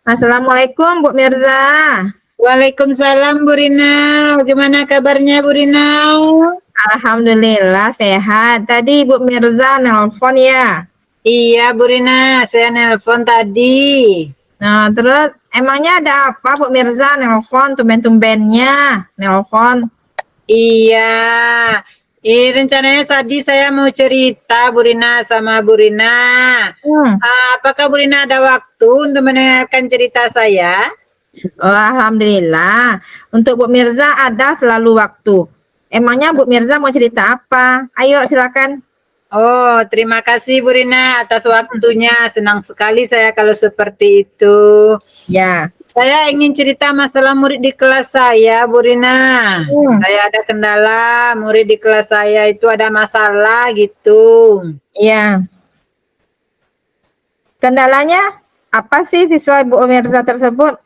Assalamualaikum Bu Mirza. Waalaikumsalam Bu Rina. Bagaimana kabarnya Bu Rina? Alhamdulillah sehat. Tadi Bu Mirza nelpon ya. Iya Bu Rina, saya nelpon tadi. Nah, terus emangnya ada apa Bu Mirza nelpon tumben-tumbennya nelpon? Iya. Rencananya tadi saya mau cerita Bu Rina sama Bu Rina. Apakah Bu Rina ada waktu untuk mendengarkan cerita saya? Oh, alhamdulillah. Untuk Bu Mirza ada selalu waktu. Emangnya Bu Mirza mau cerita apa? Ayo silakan. Oh, terima kasih Bu Rina atas waktunya. Senang sekali saya kalau seperti itu. Ya. Saya ingin cerita masalah murid di kelas saya, Bu Rina. Saya ada kendala, murid di kelas saya itu ada masalah gitu. Iya. Kendalanya apa sih siswa Bu Mirza tersebut?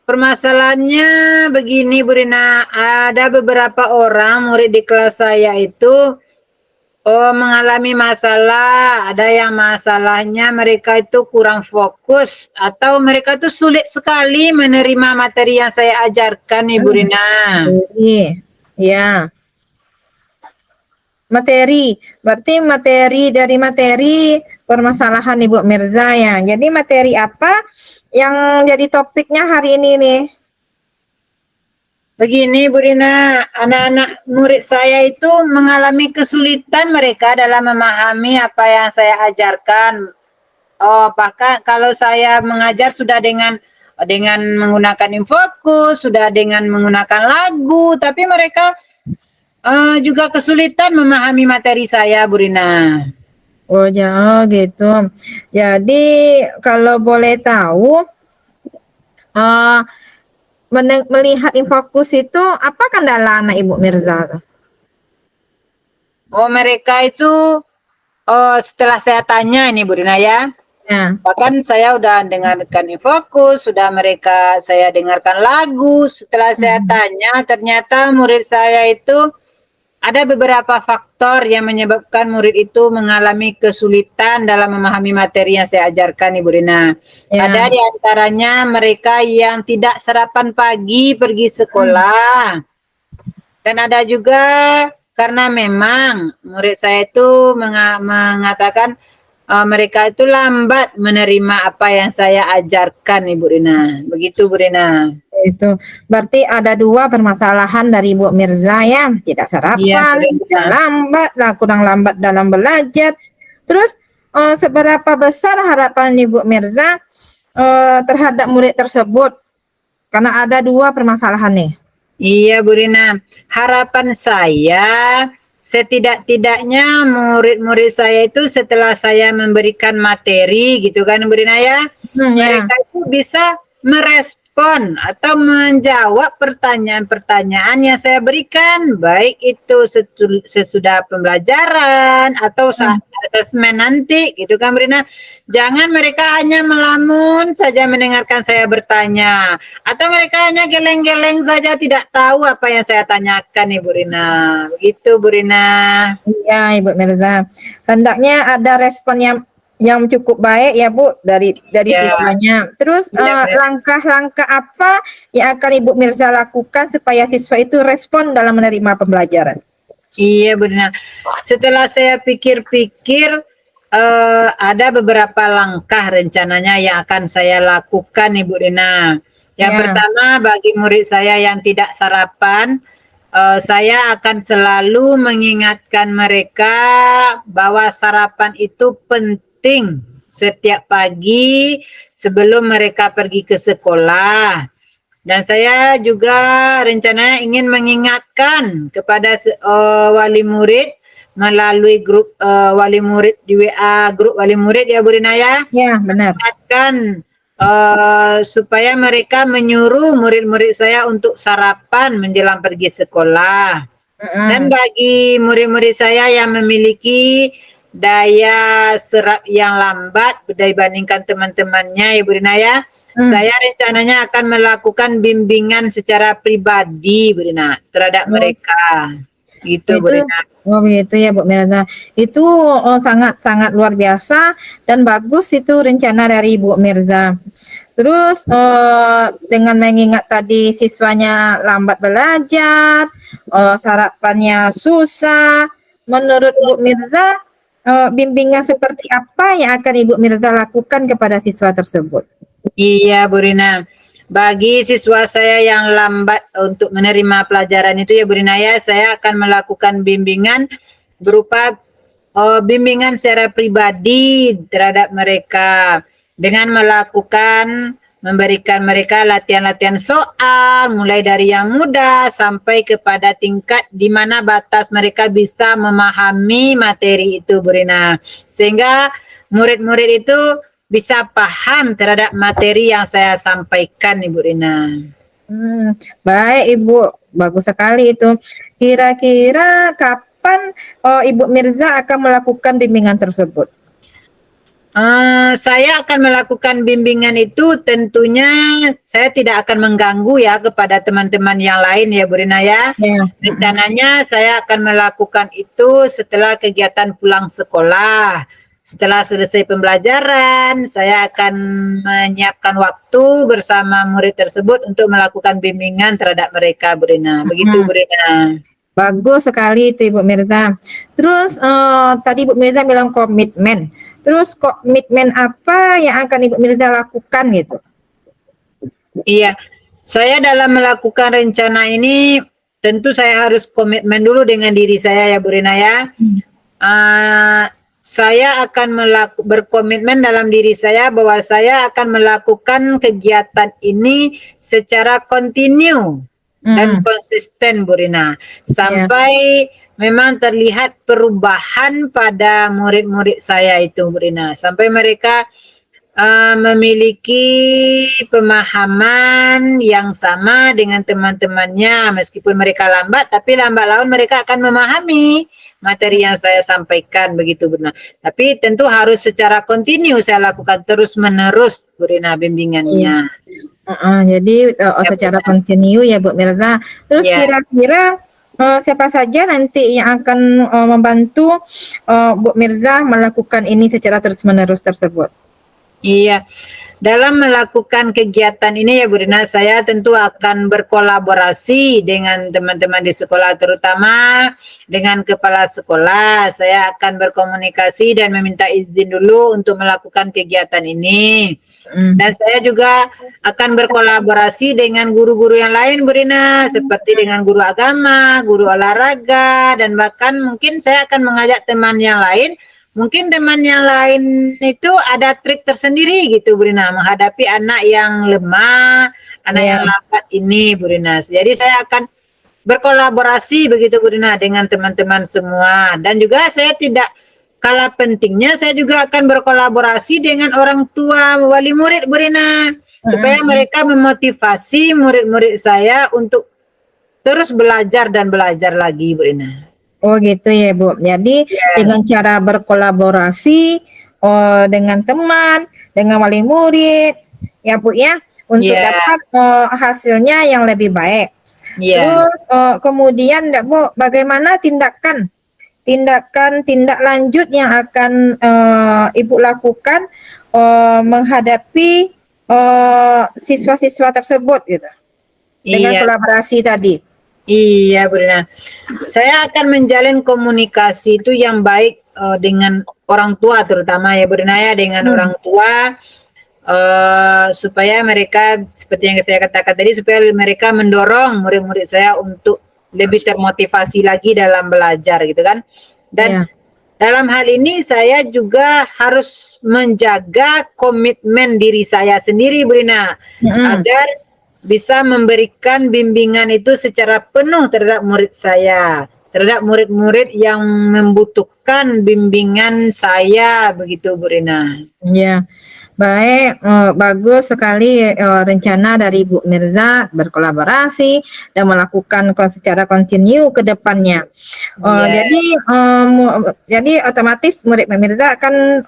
Permasalahannya begini, Bu Rina. Ada beberapa orang murid di kelas saya itu mengalami masalah. Ada yang masalahnya mereka itu kurang fokus atau mereka itu sulit sekali menerima materi yang saya ajarkan, Ibu Rina. Iya. Materi, berarti materi permasalahan Ibu Mirza ya. Jadi materi apa yang jadi topiknya hari ini nih? Begini Bu Rina, anak-anak murid saya itu mengalami kesulitan mereka dalam memahami apa yang saya ajarkan. Bahkan kalau saya mengajar sudah dengan menggunakan infokus, sudah dengan menggunakan lagu, tapi mereka juga kesulitan memahami materi saya, Bu Rina. Oh ya gitu. Jadi kalau boleh tahu, melihat infokus itu apa kendala anak Ibu Mirza? Oh mereka itu setelah saya tanya ini Bu Rina ya. Bahkan saya udah dengarkan infokus, sudah saya dengarkan lagu. Setelah saya tanya, ternyata murid saya itu ada beberapa faktor yang menyebabkan murid itu mengalami kesulitan dalam memahami materi yang saya ajarkan, Ibu Rina. Ada di antaranya mereka yang tidak sarapan pagi pergi sekolah. Dan ada juga karena memang murid saya itu mengatakan mereka itu lambat menerima apa yang saya ajarkan, Ibu Rina. Begitu, Bu Rina. Itu berarti ada dua permasalahan dari Bu Mirza ya, tidak sarapan, kurang lambat dalam belajar. Terus seberapa besar harapan Ibu Mirza terhadap murid tersebut? Karena ada dua permasalahan nih. Iya Bu Rina, harapan saya setidak-tidaknya murid-murid saya itu setelah saya memberikan materi gitu kan Bu Rina ya, mereka itu bisa merespon atau menjawab pertanyaan-pertanyaan yang saya berikan, baik itu sesudah pembelajaran atau saat asesmen nanti gitu kan Bu Rina. Jangan mereka hanya melamun saja mendengarkan saya bertanya, atau mereka hanya geleng-geleng saja tidak tahu apa yang saya tanyakan, Ibu Rina. Begitu, Bu Rina. Iya, Ibu Mirza. Hendaknya ada respon yang cukup baik ya Bu dari siswanya. Terus langkah-langkah apa yang akan Ibu Mirza lakukan supaya siswa itu respon dalam menerima pembelajaran? Iya, Bu Rina. Setelah saya pikir-pikir, ada beberapa langkah rencananya yang akan saya lakukan, Ibu Rina. Yang pertama, bagi murid saya yang tidak sarapan, saya akan selalu mengingatkan mereka bahwa sarapan itu penting setiap pagi sebelum mereka pergi ke sekolah. Dan saya juga rencananya ingin mengingatkan kepada wali murid melalui grup wali murid di WA, grup wali murid ya Bu Rina ya. Ya, benar. Ingatkan supaya mereka menyuruh murid-murid saya untuk sarapan menjelang pergi sekolah. Dan bagi murid-murid saya yang memiliki daya serap yang lambat dibandingkan teman-temannya ya Bu Rina ya, saya rencananya akan melakukan bimbingan secara pribadi Bu Rina terhadap mereka. Gitu Bu Itu, Rina. oh begitu ya Bu Mirza. Itu sangat-sangat luar biasa dan bagus itu rencana dari Bu Mirza. Terus dengan mengingat tadi siswanya lambat belajar, sarapannya susah, menurut Bu Mirza bimbingan seperti apa yang akan Ibu Mirza lakukan kepada siswa tersebut? Iya Bu Rina. Bagi siswa saya yang lambat untuk menerima pelajaran itu ya Bu Rina ya, saya akan melakukan bimbingan berupa bimbingan secara pribadi terhadap mereka dengan memberikan mereka latihan-latihan soal mulai dari yang mudah sampai kepada tingkat di mana batas mereka bisa memahami materi itu Bu Rina. Sehingga murid-murid itu bisa paham terhadap materi yang saya sampaikan Ibu Rina. Baik Ibu, bagus sekali itu. Kira-kira kapan Ibu Mirza akan melakukan bimbingan tersebut? Saya akan melakukan bimbingan itu tentunya saya tidak akan mengganggu ya kepada teman-teman yang lain ya Bu Rina ya. Rencananya saya akan melakukan itu setelah kegiatan pulang sekolah. Setelah selesai pembelajaran, saya akan menyiapkan waktu bersama murid tersebut untuk melakukan bimbingan terhadap mereka, Bu Rina. Begitu, Bu Rina. Bagus sekali itu Ibu Mirza. Terus tadi Ibu Mirza bilang komitmen. Terus komitmen apa yang akan Ibu Mirza lakukan gitu? Iya, saya dalam melakukan rencana ini tentu saya harus komitmen dulu dengan diri saya ya Bu Rina ya. Saya akan berkomitmen dalam diri saya bahwa saya akan melakukan kegiatan ini secara kontinu dan konsisten Bu Rina. Sampai memang terlihat perubahan pada murid-murid saya itu Bu Rina. Sampai mereka memiliki pemahaman yang sama dengan teman-temannya. Meskipun mereka lambat, tapi lambat laun mereka akan memahami materi yang saya sampaikan begitu Bu Rina. Tapi tentu harus secara kontinu saya lakukan terus-menerus Bu Rina bimbingannya. Jadi secara kontinu ya Bu Mirza. Terus kira-kira siapa saja nanti yang akan membantu Bu Mirza melakukan ini secara terus-menerus tersebut? Iya. Dalam melakukan kegiatan ini ya Bu Rina, saya tentu akan berkolaborasi dengan teman-teman di sekolah, terutama dengan kepala sekolah. Saya akan berkomunikasi dan meminta izin dulu untuk melakukan kegiatan ini. Dan saya juga akan berkolaborasi dengan guru-guru yang lain Bu Rina, seperti dengan guru agama, guru olahraga, dan bahkan mungkin saya akan mengajak teman yang lain. Mungkin teman yang lain itu ada trik tersendiri gitu Bu Rina menghadapi anak yang lemah, anak yang lambat ini Bu Rina. Jadi saya akan berkolaborasi begitu Bu Rina dengan teman-teman semua. Dan juga saya tidak kalah pentingnya, saya juga akan berkolaborasi dengan orang tua wali murid Bu Rina. Supaya mereka memotivasi murid-murid saya untuk terus belajar dan belajar lagi Bu Rina. Oh gitu ya Bu. Jadi dengan cara berkolaborasi dengan teman, dengan wali murid, ya Bu ya, untuk dapat hasilnya yang lebih baik. Terus kemudian Bu, bagaimana tindak lanjut yang akan Ibu lakukan menghadapi siswa-siswa tersebut gitu dengan kolaborasi tadi? Iya Bu Rina, saya akan menjalin komunikasi itu yang baik dengan orang tua terutama ya Bu Rina ya, dengan orang tua supaya mereka seperti yang saya katakan tadi, supaya mereka mendorong murid-murid saya untuk lebih termotivasi lagi dalam belajar gitu kan. Dan dalam hal ini saya juga harus menjaga komitmen diri saya sendiri Bu Rina, agar bisa memberikan bimbingan itu secara penuh terhadap murid saya, terhadap murid-murid yang membutuhkan bimbingan saya begitu Bu Rina. Ya, baik, bagus sekali rencana dari Bu Mirza berkolaborasi dan melakukan secara kontinu ke depannya. Jadi otomatis murid Bu Mirza akan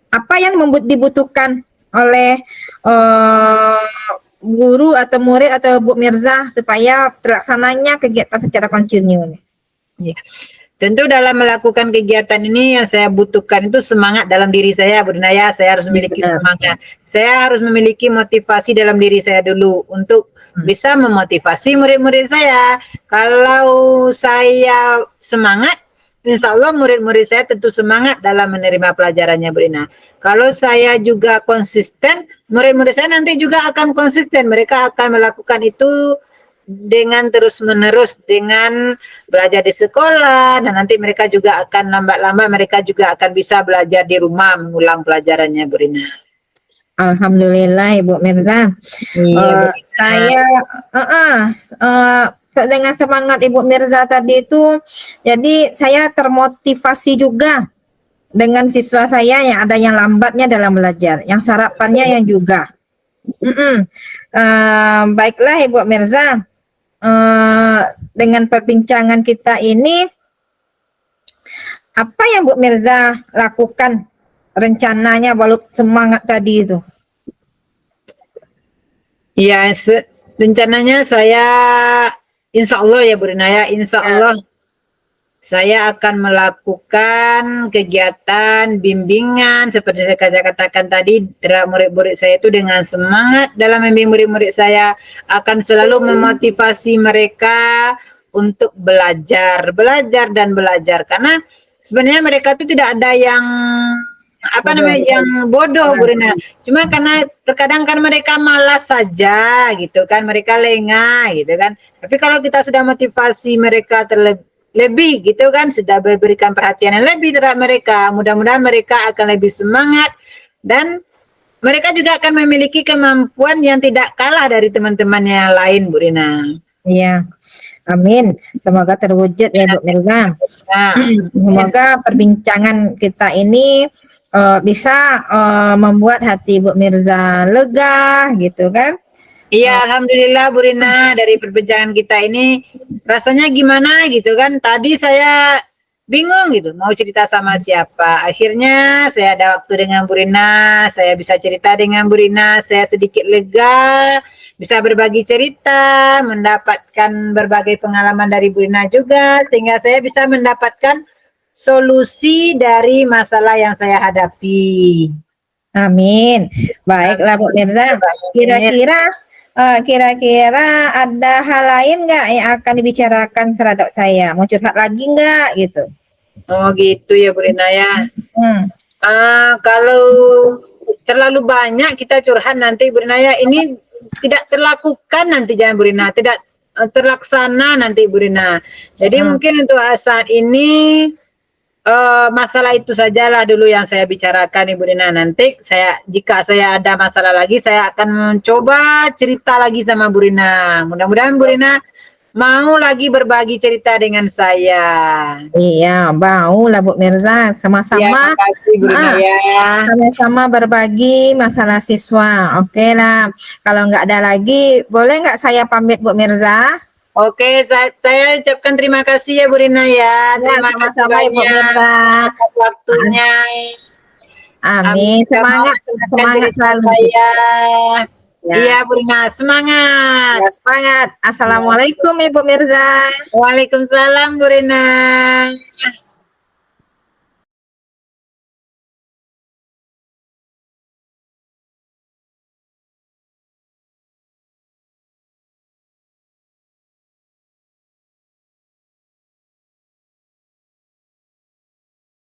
apa yang dibutuhkan oleh guru atau murid atau Bu Mirza supaya terlaksananya kegiatan secara kontinu? Ya. Tentu dalam melakukan kegiatan ini yang saya butuhkan itu semangat dalam diri saya, Bu Dinaya. Saya harus memiliki semangat. Saya harus memiliki motivasi dalam diri saya dulu untuk bisa memotivasi murid-murid saya. Kalau saya semangat, insya Allah murid-murid saya tentu semangat dalam menerima pelajarannya, Bu Dina. Kalau saya juga konsisten, murid-murid saya nanti juga akan konsisten. Mereka akan melakukan itu dengan terus-menerus, dengan belajar di sekolah, dan nanti mereka juga akan lambat-lambat mereka juga akan bisa belajar di rumah, mengulang pelajarannya, Bu Rina. Alhamdulillah Ibu Mirza. Iya, saya dengan semangat Ibu Mirza tadi itu, jadi saya termotivasi juga dengan siswa saya yang ada yang lambatnya dalam belajar, yang sarapannya yang juga. Baiklah Ibu Mirza. Dengan perbincangan kita ini, apa yang Bu Mirza lakukan rencananya walaupun semangat tadi itu? Ya, rencananya saya insya Allah ya Bu Rina ya, insya Allah saya akan melakukan kegiatan bimbingan seperti saya katakan tadi, murid-murid saya itu dengan semangat dalam membimbing murid-murid saya, akan selalu memotivasi mereka untuk belajar dan belajar, karena sebenarnya mereka itu tidak ada yang yang bodoh, Bu Rina. Cuma karena terkadang kan mereka malas saja gitu kan, mereka lengah gitu kan. Tapi kalau kita sudah motivasi mereka lebih gitu kan, sudah memberikan perhatian yang lebih terhadap mereka, mudah-mudahan mereka akan lebih semangat dan mereka juga akan memiliki kemampuan yang tidak kalah dari teman-temannya yang lain, Bu Rina. Iya, amin. Semoga terwujud ya Bu Mirza. Semoga perbincangan kita ini bisa membuat hati Bu Mirza lega gitu kan. Iya, alhamdulillah Bu Rina, dari perbincangan kita ini rasanya gimana gitu kan. Tadi saya bingung gitu mau cerita sama siapa. Akhirnya saya ada waktu dengan Bu Rina, saya bisa cerita dengan Bu Rina, saya sedikit lega, bisa berbagi cerita, mendapatkan berbagai pengalaman dari Bu Rina juga, sehingga saya bisa mendapatkan solusi dari masalah yang saya hadapi. Amin. Baiklah Bu Mirza, kira-kira ada hal lain nggak yang akan dibicarakan terhadap saya? Mau curhat lagi nggak gitu? Oh gitu ya Bu Rina ya. Kalau terlalu banyak kita curhat nanti Bu Rina ya, ini tidak terlakukan nanti jangan Bu Rina, tidak terlaksana nanti Bu Rina. Jadi mungkin untuk saat ini masalah itu sajalah dulu yang saya bicarakan Ibu Rina. Nanti jika saya ada masalah lagi, saya akan mencoba cerita lagi sama Bu Rina. Mudah-mudahan Bu Rina mau lagi berbagi cerita dengan saya. Iya, mau lah Bu Mirza. Sama-sama. Sama-sama berbagi masalah siswa. Oke lah. Kalau nggak ada lagi, boleh nggak saya pamit Bu Mirza? Oke, saya ucapkan terima kasih ya Bu Rina ya. Terima kasih Ibu Mirza atas waktunya. Amin. Semangat selalu. Iya Bu Rina, semangat. Ya, semangat. Assalamualaikum Ibu Mirza. Waalaikumsalam Bu Rina.